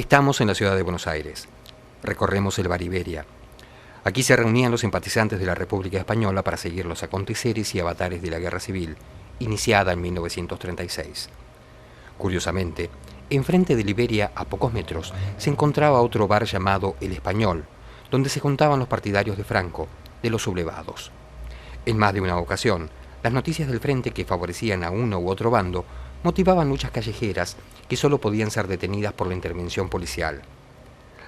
Estamos en la ciudad de Buenos Aires. Recorremos el Bar Iberia. Aquí se reunían los simpatizantes de la República Española para seguir los aconteceres y avatares de la Guerra Civil, iniciada en 1936. Curiosamente, enfrente de Iberia, a pocos metros, se encontraba otro bar llamado El Español, donde se juntaban los partidarios de Franco, de los sublevados. En más de una ocasión, las noticias del frente que favorecían a uno u otro bando motivaban luchas callejeras que solo podían ser detenidas por la intervención policial.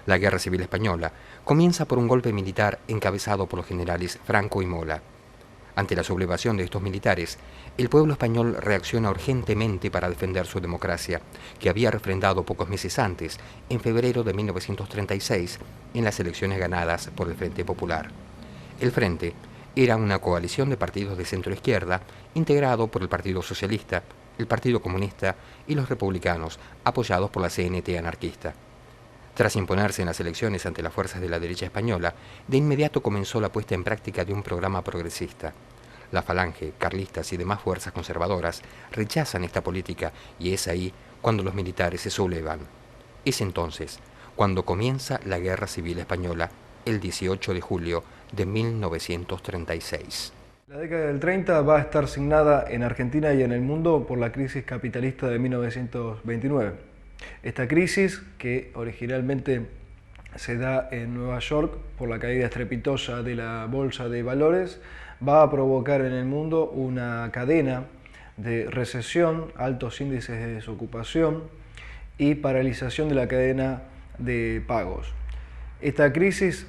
La Guerra Civil Española comienza por un golpe militar encabezado por los generales Franco y Mola. Ante la sublevación de estos militares, el pueblo español reacciona urgentemente para defender su democracia, que había refrendado pocos meses antes, en febrero de 1936, en las elecciones ganadas por el Frente Popular. El Frente era una coalición de partidos de centro-izquierda integrado por el Partido Socialista, el Partido Comunista y los republicanos, apoyados por la CNT anarquista. Tras imponerse en las elecciones ante las fuerzas de la derecha española, de inmediato comenzó la puesta en práctica de un programa progresista. La Falange, carlistas y demás fuerzas conservadoras rechazan esta política y es ahí cuando los militares se sublevan. Es entonces cuando comienza la Guerra Civil Española, el 18 de julio de 1936. La década del 30 va a estar signada en Argentina y en el mundo por la crisis capitalista de 1929. Esta crisis, que originalmente se da en Nueva York por la caída estrepitosa de la bolsa de valores, va a provocar en el mundo una cadena de recesión, altos índices de desocupación y paralización de la cadena de pagos. Esta crisis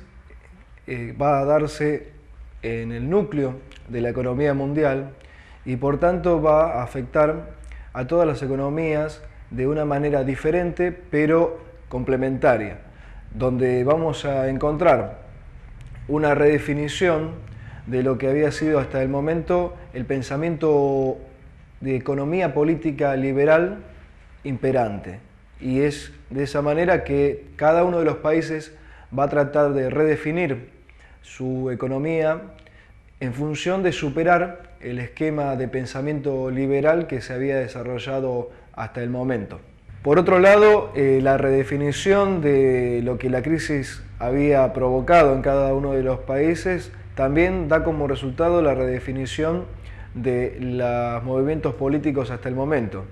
va a darse en el núcleo de la economía mundial y por tanto va a afectar a todas las economías de una manera diferente pero complementaria, donde vamos a encontrar una redefinición de lo que había sido hasta el momento el pensamiento de economía política liberal imperante. Y es de esa manera que cada uno de los países va a tratar de redefinir su economía en función de superar el esquema de pensamiento liberal que se había desarrollado hasta el momento. Por otro lado, la redefinición de lo que la crisis había provocado en cada uno de los países también da como resultado la redefinición de los movimientos políticos hasta el momento.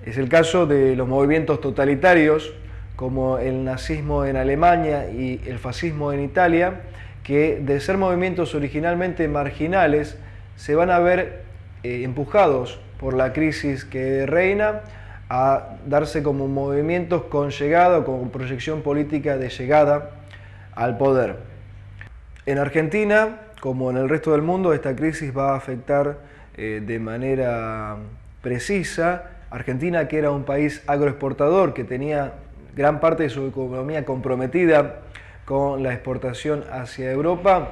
Es el caso de los movimientos totalitarios, como el nazismo en Alemania y el fascismo en Italia, que de ser movimientos originalmente marginales, se van a ver empujados por la crisis que reina a darse como movimientos con llegada, con proyección política de llegada al poder. En Argentina, como en el resto del mundo, esta crisis va a afectar de manera precisa. Argentina, que era un país agroexportador, que tenía gran parte de su economía comprometida con la exportación hacia Europa,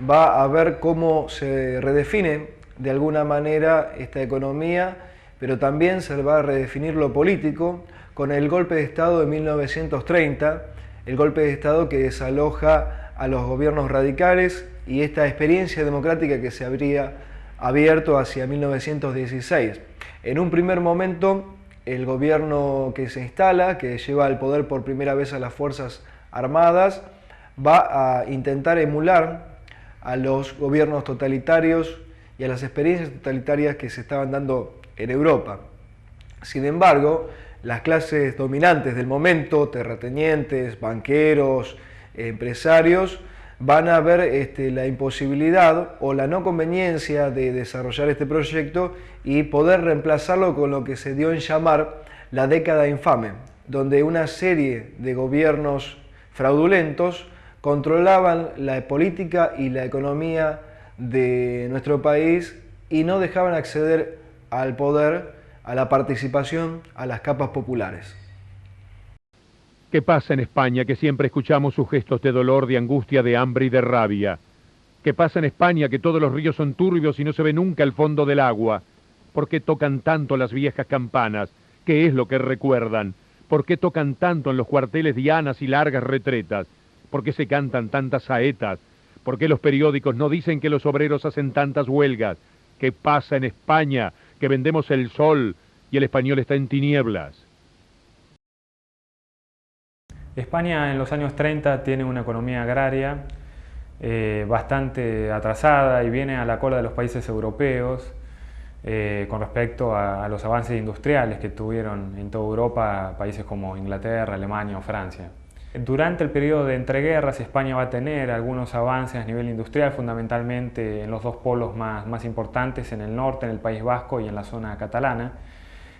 va a ver cómo se redefine de alguna manera esta economía, pero también se va a redefinir lo político con el golpe de Estado de 1930, el golpe de Estado que desaloja a los gobiernos radicales y esta experiencia democrática que se habría abierto hacia 1916. En un primer momento, el gobierno que se instala, que lleva al poder por primera vez a las Fuerzas Armadas, va a intentar emular a los gobiernos totalitarios y a las experiencias totalitarias que se estaban dando en Europa. Sin embargo, las clases dominantes del momento, terratenientes, banqueros, empresarios, van a ver la imposibilidad o la no conveniencia de desarrollar este proyecto y poder reemplazarlo con lo que se dio en llamar la década infame, donde una serie de gobiernos fraudulentos controlaban la política y la economía de nuestro país y no dejaban acceder al poder, a la participación, a las capas populares. ¿Qué pasa en España, que siempre escuchamos sus gestos de dolor, de angustia, de hambre y de rabia? ¿Qué pasa en España, que todos los ríos son turbios y no se ve nunca el fondo del agua? ¿Por qué tocan tanto las viejas campanas? ¿Qué es lo que recuerdan? ¿Por qué tocan tanto en los cuarteles dianas y largas retretas? ¿Por qué se cantan tantas saetas? ¿Por qué los periódicos no dicen que los obreros hacen tantas huelgas? ¿Qué pasa en España, que vendemos el sol y el español está en tinieblas? España en los años 30 tiene una economía agraria bastante atrasada y viene a la cola de los países europeos con respecto a los avances industriales que tuvieron en toda Europa países como Inglaterra, Alemania o Francia. Durante el periodo de entreguerras, España va a tener algunos avances a nivel industrial, fundamentalmente en los dos polos más importantes, en el norte, en el País Vasco y en la zona catalana.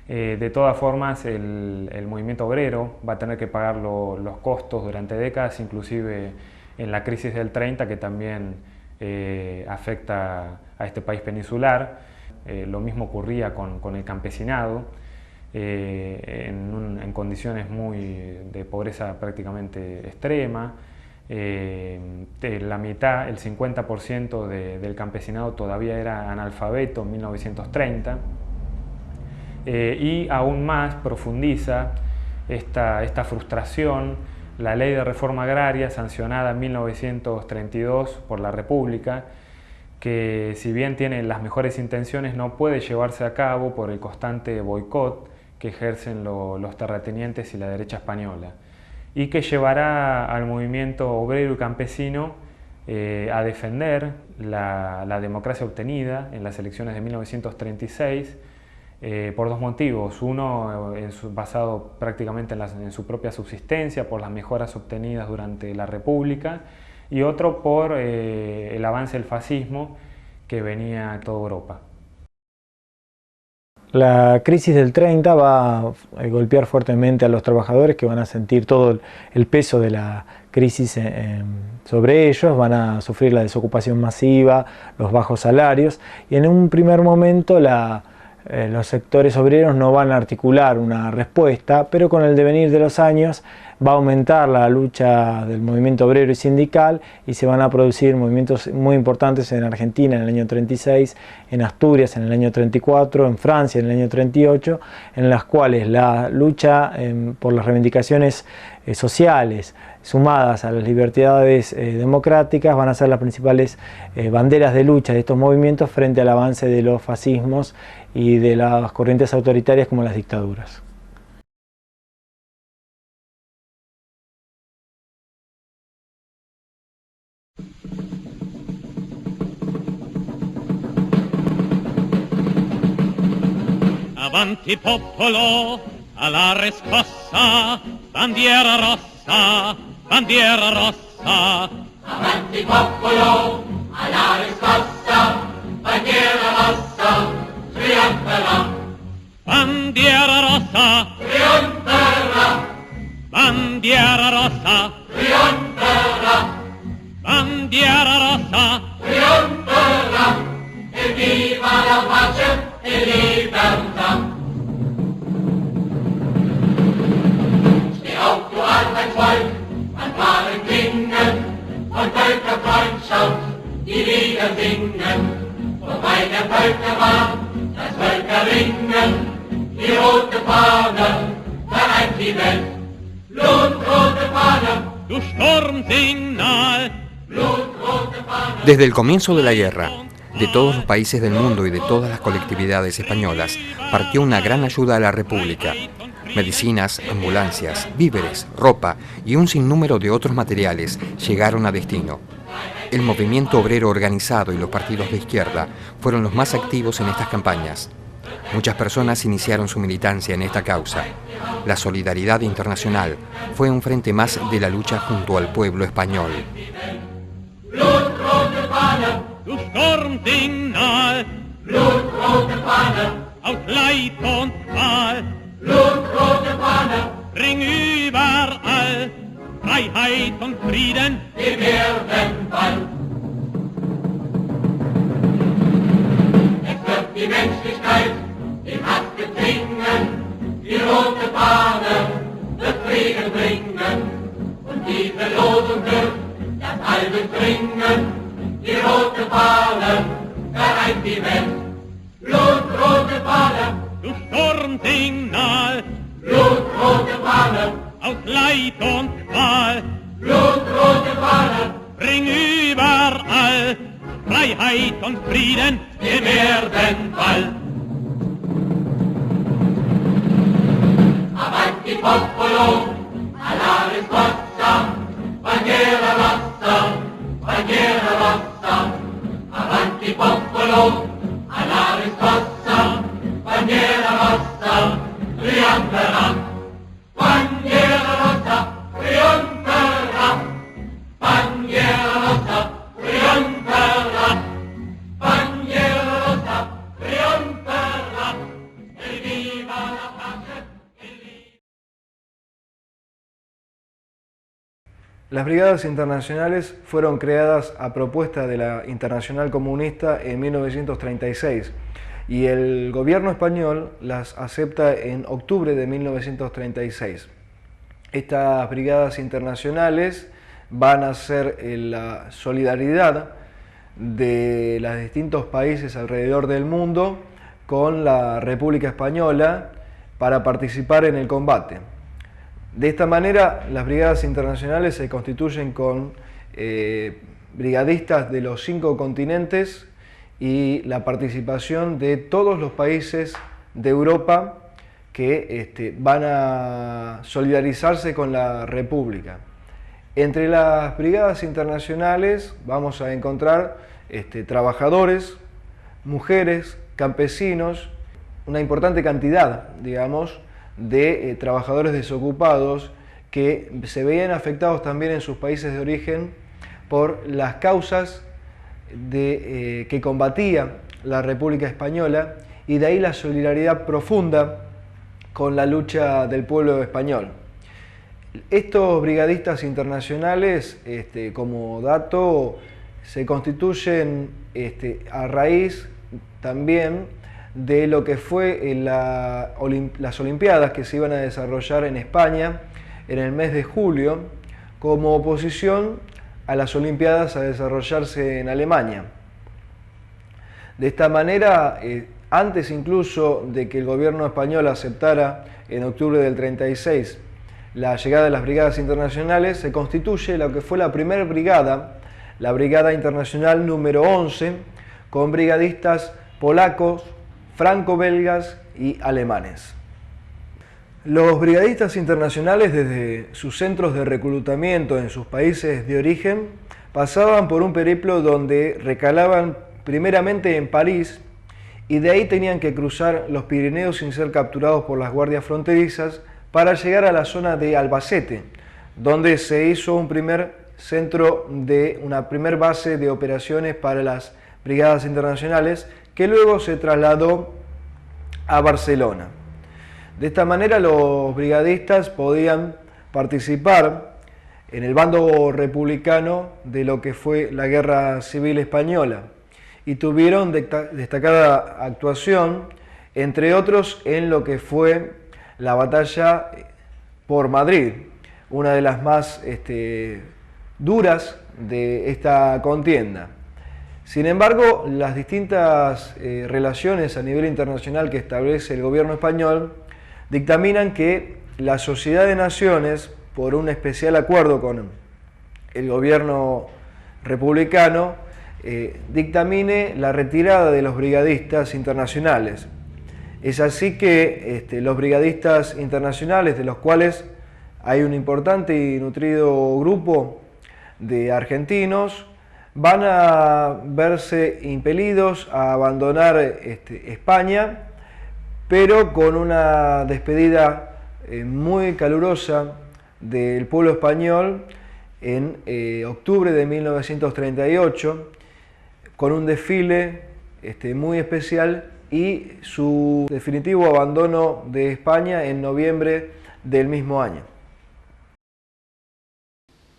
De todas formas, el movimiento obrero va a tener que pagar los costos durante décadas, inclusive en la crisis del 30, que también afecta a este país peninsular. Lo mismo ocurría con el campesinado, en condiciones de pobreza prácticamente extrema. La mitad, el 50% del campesinado todavía era analfabeto en 1930. Y aún más profundiza esta frustración la Ley de Reforma Agraria sancionada en 1932 por la República, que si bien tiene las mejores intenciones no puede llevarse a cabo por el constante boicot que ejercen los terratenientes y la derecha española, y que llevará al movimiento obrero y campesino a defender la democracia obtenida en las elecciones de 1936 por dos motivos. Uno basado prácticamente en su propia subsistencia, por las mejoras obtenidas durante la República, y otro por el avance del fascismo que venía a toda Europa. La crisis del 30 va a golpear fuertemente a los trabajadores, que van a sentir todo el peso de la crisis sobre ellos, van a sufrir la desocupación masiva, los bajos salarios, y en un primer momento los sectores obreros no van a articular una respuesta, pero con el devenir de los años va a aumentar la lucha del movimiento obrero y sindical y se van a producir movimientos muy importantes en Argentina en el año 36, en Asturias en el año 34, en Francia en el año 38, en las cuales la lucha por las reivindicaciones sociales sumadas a las libertades democráticas van a ser las principales banderas de lucha de estos movimientos frente al avance de los fascismos y de las corrientes autoritarias como las dictaduras. Avanti popolo, alla riscossa, bandiera rossa, bandiera rossa. Avanti popolo, alla riscossa, bandiera rossa, trionferà. Bandiera rossa, Trionferà, bandiera rossa, trionferà, bandiera rossa. trionferà. E viva la pace e libertà. Steh auf, du Arbeitsvolk, an wahren Klingen, von Völkerfreundschaft die Lieder singen. Vorbei der Völker war das Völkerringen, die rote Fahne vereint die Welt. Blutrote Fahne, Du Sturmsignal. blutrote Fahne. Desde el comienzo de la guerra, de todos los países del mundo y de todas las colectividades españolas, partió una gran ayuda a la República. Medicinas, ambulancias, víveres, ropa y un sinnúmero de otros materiales llegaron a destino. El movimiento obrero organizado y los partidos de izquierda fueron los más activos en estas campañas. Muchas personas iniciaron su militancia en esta causa. La solidaridad internacional fue un frente más de la lucha junto al pueblo español. Blutrote Fahne, Du Sturmsignal. blutrote Fahne, Aus Leid und Qual. blutrote Fahne, Ring überall. Freiheit und Frieden. wir werden bald. Es wird die Menschlichkeit im Hass bezwingen, die rote Fahne wird Frieden bringen. Und diese Losung wird das All durchdringen. Die rote Fahne vereint die Welt. Blutrote Fahne, Du Sturmsignal. blutrote Fahne, Aus Leid und Qual. blutrote Fahne, Ring überall. Freiheit und Frieden. wir werden bald. Avanti popolo, alla risposta, bandiera rossa, bandiera rossa, avanti popolo, alla risposta, bandiera rossa, trionferà, bandiera rossa, trionferà, bandiera rossa, trionferà, bandiera rossa, trionferà, e viva la pace, e viva. Las brigadas internacionales fueron creadas a propuesta de la Internacional Comunista en 1936 y el gobierno español las acepta en octubre de 1936. Estas brigadas internacionales van a ser la solidaridad de los distintos países alrededor del mundo con la República Española para participar en el combate. De esta manera, las brigadas internacionales se constituyen con brigadistas de los 5 continentes y la participación de todos los países de Europa que van a solidarizarse con la República. Entre las brigadas internacionales vamos a encontrar trabajadores, mujeres, campesinos, una importante cantidad, digamos, de trabajadores desocupados que se veían afectados también en sus países de origen por las causas que combatía la República Española, y de ahí la solidaridad profunda con la lucha del pueblo español. Estos brigadistas internacionales, como dato, se constituyen a raíz también de lo que fue las Olimpiadas que se iban a desarrollar en España en el mes de julio, como oposición a las Olimpiadas a desarrollarse en Alemania. De esta manera, antes incluso de que el gobierno español aceptara en octubre del 36 la llegada de las brigadas internacionales, se constituye lo que fue la primera brigada, la Brigada Internacional número 11, con brigadistas polacos, franco-belgas y alemanes. Los brigadistas internacionales, desde sus centros de reclutamiento en sus países de origen, pasaban por un periplo donde recalaban primeramente en París y de ahí tenían que cruzar los Pirineos sin ser capturados por las guardias fronterizas para llegar a la zona de Albacete, donde se hizo un primer centro una primer base de operaciones para las brigadas internacionales, que luego se trasladó a Barcelona. De esta manera los brigadistas podían participar en el bando republicano de lo que fue la Guerra Civil Española y tuvieron destacada actuación, entre otros en lo que fue la batalla por Madrid, una de las más duras de esta contienda. Sin embargo, las distintas relaciones a nivel internacional que establece el gobierno español dictaminan que la Sociedad de Naciones, por un especial acuerdo con el gobierno republicano, dictamine la retirada de los brigadistas internacionales. Es así que los brigadistas internacionales, de los cuales hay un importante y nutrido grupo de argentinos, van a verse impelidos a abandonar España, pero con una despedida muy calurosa del pueblo español en octubre de 1938, con un desfile muy especial y su definitivo abandono de España en noviembre del mismo año.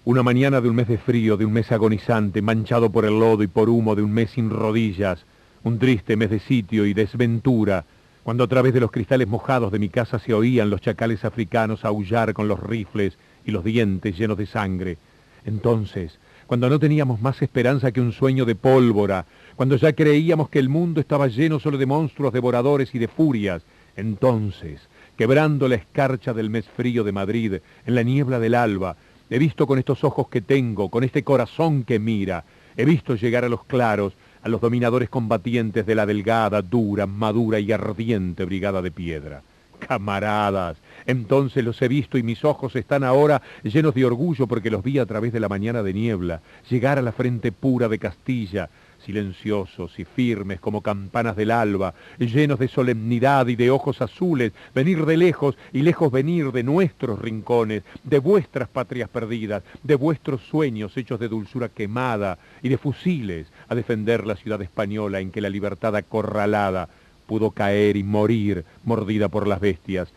Una mañana de un mes de frío, de un mes agonizante, manchado por el lodo y por humo, de un mes sin rodillas, un triste mes de sitio y desventura, cuando a través de los cristales mojados de mi casa se oían los chacales africanos aullar con los rifles y los dientes llenos de sangre. Entonces, cuando no teníamos más esperanza que un sueño de pólvora, cuando ya creíamos que el mundo estaba lleno solo de monstruos devoradores y de furias, entonces, quebrando la escarcha del mes frío de Madrid, en la niebla del alba, he visto con estos ojos que tengo, con este corazón que mira, he visto llegar a los claros, a los dominadores combatientes de la delgada, dura, madura y ardiente brigada de piedra. camaradas. Entonces los he visto y mis ojos están ahora llenos de orgullo porque los vi a través de la mañana de niebla, llegar a la frente pura de Castilla, silenciosos y firmes como campanas del alba, llenos de solemnidad y de ojos azules, venir de lejos y lejos venir de nuestros rincones, de vuestras patrias perdidas, de vuestros sueños hechos de dulzura quemada y de fusiles a defender la ciudad española en que la libertad acorralada pudo caer y morir mordida por las bestias.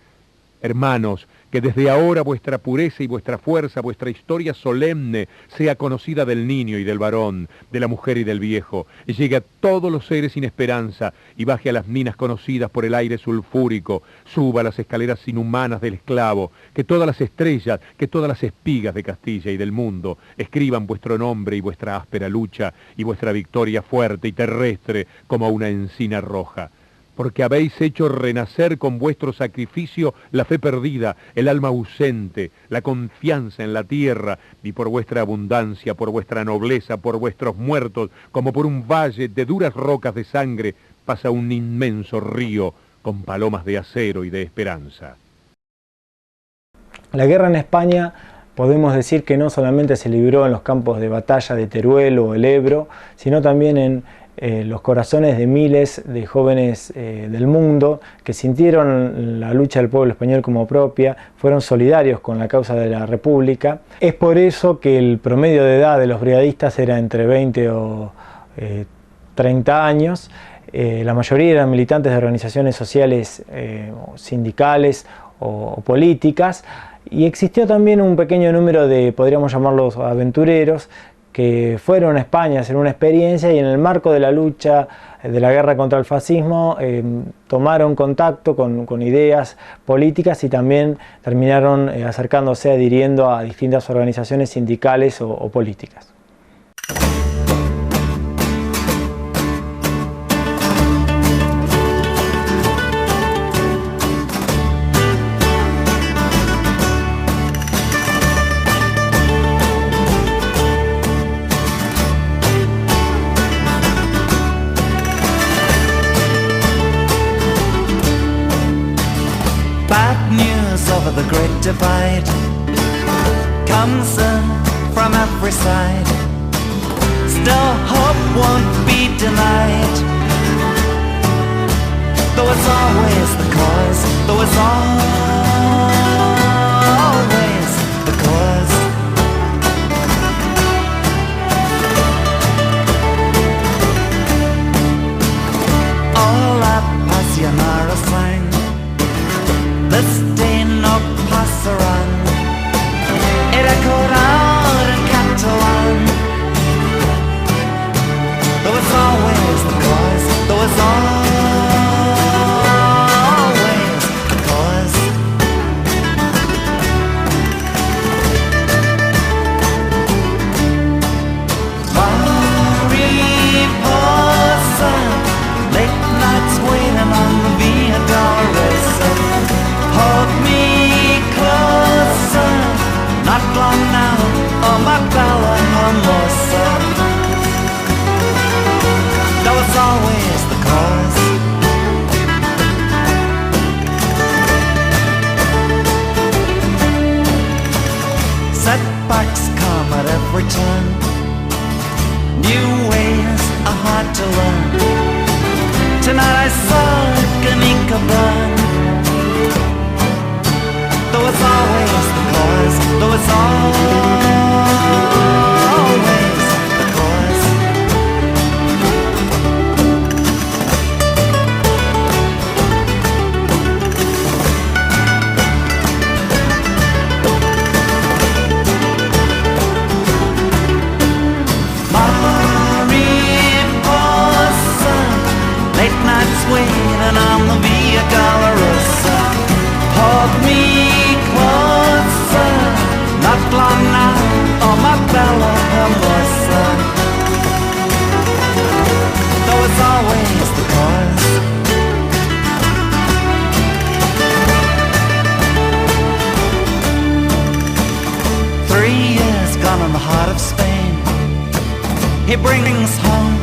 Hermanos, que desde ahora vuestra pureza y vuestra fuerza, vuestra historia solemne, sea conocida del niño y del varón, de la mujer y del viejo, y llegue a todos los seres sin esperanza, y baje a las minas conocidas por el aire sulfúrico, suba a las escaleras inhumanas del esclavo, que todas las estrellas, que todas las espigas de Castilla y del mundo, escriban vuestro nombre y vuestra áspera lucha, y vuestra victoria fuerte y terrestre como una encina roja. Porque habéis hecho renacer con vuestro sacrificio la fe perdida, el alma ausente, la confianza en la tierra, y por vuestra abundancia, por vuestra nobleza, por vuestros muertos, como por un valle de duras rocas de sangre, pasa un inmenso río con palomas de acero y de esperanza. La guerra en España podemos decir que no solamente se libró en los campos de batalla de Teruel o el Ebro, sino también en los corazones de miles de jóvenes del mundo que sintieron la lucha del pueblo español como propia, fueron solidarios con la causa de la República. Es por eso que el promedio de edad de los brigadistas era entre 20 o 30 años. La mayoría eran militantes de organizaciones sociales, sindicales o políticas, y existió también un pequeño número de, podríamos llamarlos aventureros, que fueron a España a hacer una experiencia y en el marco de la lucha de la guerra contra el fascismo tomaron contacto con ideas políticas y también terminaron acercándose, adhiriendo a distintas organizaciones sindicales o políticas. The great divide comes in from every side. Still hope won't be denied. Though it's always the cause, though it's always the cause. All apasionara sign. This day no pasarán. Era coral en Catalan. Though it's always the cause, though it's always the cause. Mariposa, late nights waiting on the Via Dolorosa. Hold me closer, not long now, oh my bella hermosa. Though it's always the cause. Setbacks come at every turn. New ways are hard to learn. Tonight I saw Guernica burn. Though it's always the cause, though it's always the cause. Mariposa, late nights waiting on the Via Dolorosa. Hold me closer, not long now, oh my bella hermosa. Though it's always the cause. 3 years gone in the heart of Spain. He brings home